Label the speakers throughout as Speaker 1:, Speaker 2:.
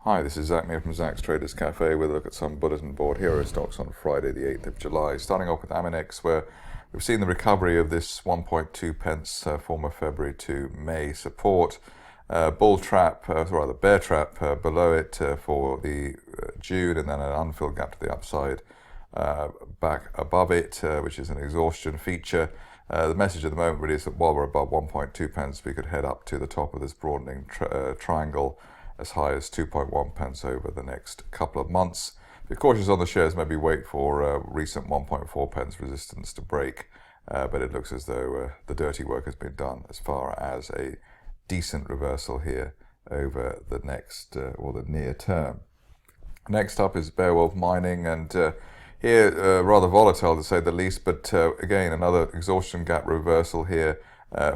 Speaker 1: Hi, this is Zach Neal from Zach's Traders Cafe with a look at some bulletin board hero stocks on Friday the 8th of July. Starting off with Aminex, where we've seen the recovery of this 1.2 pence former February to May support. Bull trap, rather bear trap below it for the June, and then an unfilled gap to the upside back above it, which is an exhaustion feature. The message at the moment really is that while we're above 1.2 pence, we could head up to the top of this broadening triangle as high as 2.1 pence over the next couple of months. Be cautious on the shares, maybe wait for recent 1.4 pence resistance to break, but it looks as though the dirty work has been done as far as a decent reversal here over the next or the near term. Next up is Beowulf Mining, and here rather volatile to say the least, but again another exhaustion gap reversal here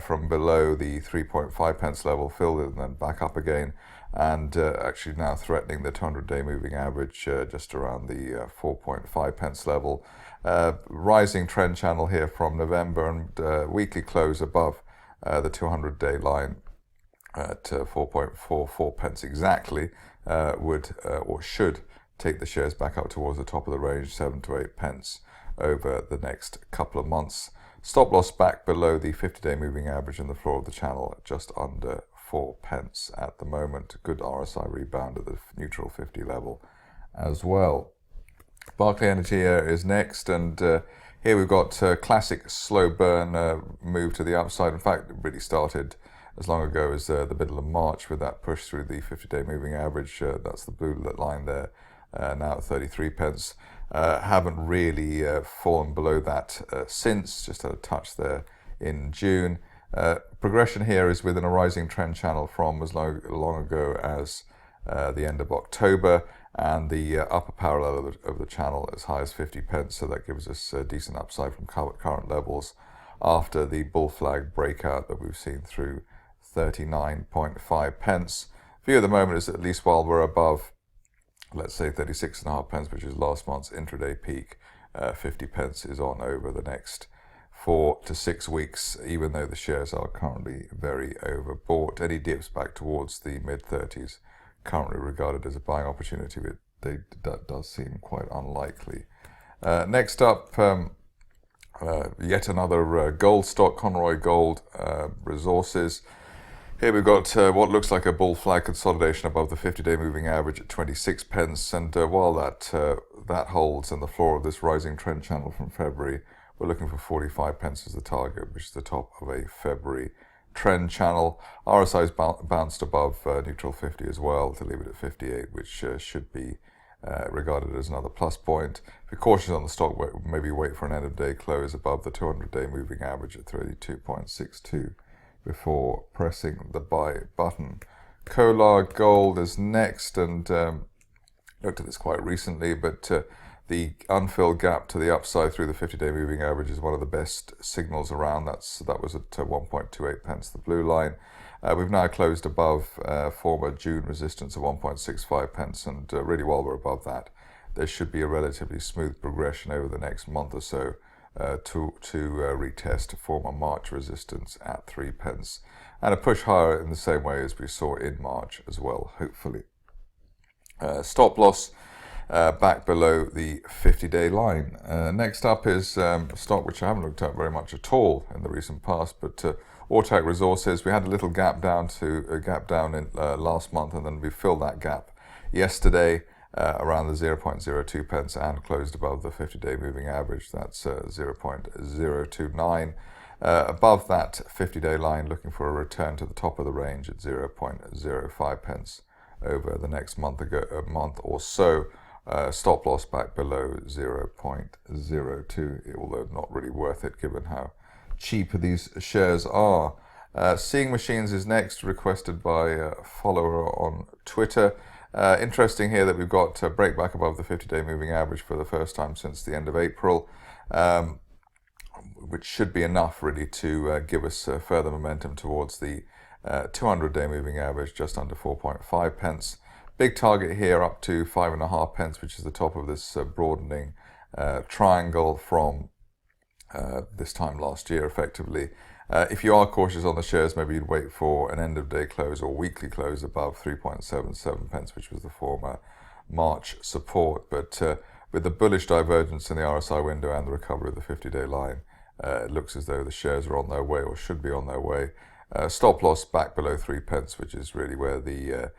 Speaker 1: from below the 3.5 pence level, filled it and then back up again, and actually now threatening the 200-day moving average just around the 4.5 pence level. Rising trend channel here from November, and weekly close above the 200-day line at 4.44 pence exactly would or should take the shares back up towards the top of the range, 7 to 8 pence over the next couple of months. Stop loss back below the 50-day moving average in the floor of the channel at just under 4 pence at the moment. Good RSI rebound at the neutral 50 level as well. Berkeley Energy is next, and here we've got classic slow burn move to the upside. In fact, it really started as long ago as the middle of March with that push through the 50-day moving average. That's the blue line there, now at 33 pence. Haven't really fallen below that since, just had a touch there in June. Progression here is within a rising trend channel from as long ago as the end of October, and the upper parallel of the channel as high as 50 pence, so that gives us a decent upside from current levels after the bull flag breakout that we've seen through 39.5 pence. View at the moment is at least while we're above, let's say 36.5 pence, which is last month's intraday peak, 50 pence is on over the next 4 to 6 weeks, even though the shares are currently very overbought. Any dips back towards the mid-30s currently regarded as a buying opportunity, but that does seem quite unlikely. Next up, yet another gold stock, Conroy Gold Resources. Here we've got what looks like a bull flag consolidation above the 50-day moving average at 26 pence, and while that holds in the floor of this rising trend channel from February, we're looking for 45 pence as the target, which is the top of a February trend channel. RSI's bounced above neutral 50 as well to leave it at 58, which should be regarded as another plus point. If you're cautious on the stock, maybe wait for an end of day close above the 200-day moving average at 32.62 before pressing the buy button. Kolar Gold is next, and looked at this quite recently, but the unfilled gap to the upside through the 50-day moving average is one of the best signals around. That was at 1.28 pence, the blue line. We've now closed above former June resistance of 1.65 pence, and really while we're above that, there should be a relatively smooth progression over the next month or so to retest former March resistance at 3 pence, and a push higher in the same way as we saw in March as well, hopefully. Stop loss back below the 50-day line. Next up is a stock which I haven't looked at very much at all in the recent past, but Autek Resources. We had a little gap down in last month, and then we filled that gap yesterday around the 0.02 pence and closed above the 50-day moving average. That's 0.029. Above that 50-day line, looking for a return to the top of the range at 0.05 pence over the next month or so. Stop loss back below 0.02, although not really worth it given how cheap these shares are. Seeing Machines is next, requested by a follower on Twitter. Interesting here that we've got a break back above the 50-day moving average for the first time since the end of April, which should be enough really to give us further momentum towards the 200-day moving average, just under 4.5 pence. Big target here up to 5.5 pence, which is the top of this broadening triangle from this time last year, effectively. If you are cautious on the shares, maybe you'd wait for an end of day close or weekly close above 3.77 pence, which was the former March support. But with the bullish divergence in the RSI window and the recovery of the 50-day line, it looks as though the shares are on their way, or should be on their way. Stop loss back below 3 pence, which is really where the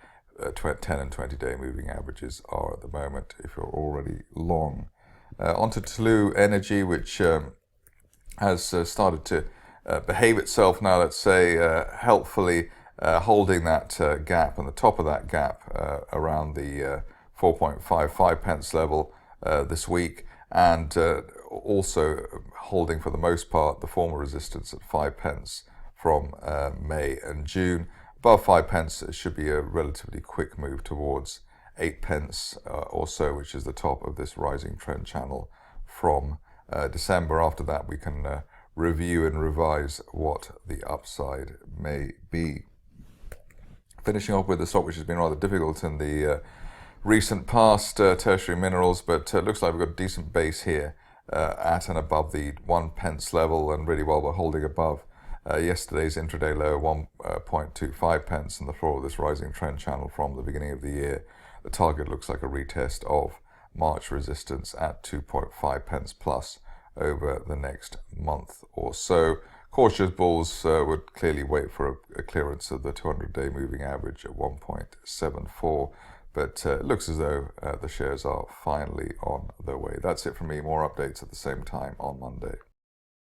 Speaker 1: 10 and 20-day moving averages are at the moment, if you're already long. Onto Tullow Energy, which has started to behave itself now, let's say, helpfully holding that gap, and the top of that gap around the 4.55 pence level this week, and also holding for the most part the former resistance at 5 pence from May and June. Above 5 pence, it should be a relatively quick move towards 8 pence or so, which is the top of this rising trend channel from December. After that, we can review and revise what the upside may be. Finishing off with the stock which has been rather difficult in the recent past, Tertiary Minerals, but it looks like we've got a decent base here at and above the 1 pence level, and really well we're holding above yesterday's intraday low 1.25 pence and the floor of this rising trend channel from the beginning of the year. The target looks like a retest of March resistance at 2.5 pence plus over the next month or so. Cautious bulls would clearly wait for a clearance of the 200-day moving average at 1.74, but it looks as though the shares are finally on their way. That's it from me. More updates at the same time on Monday.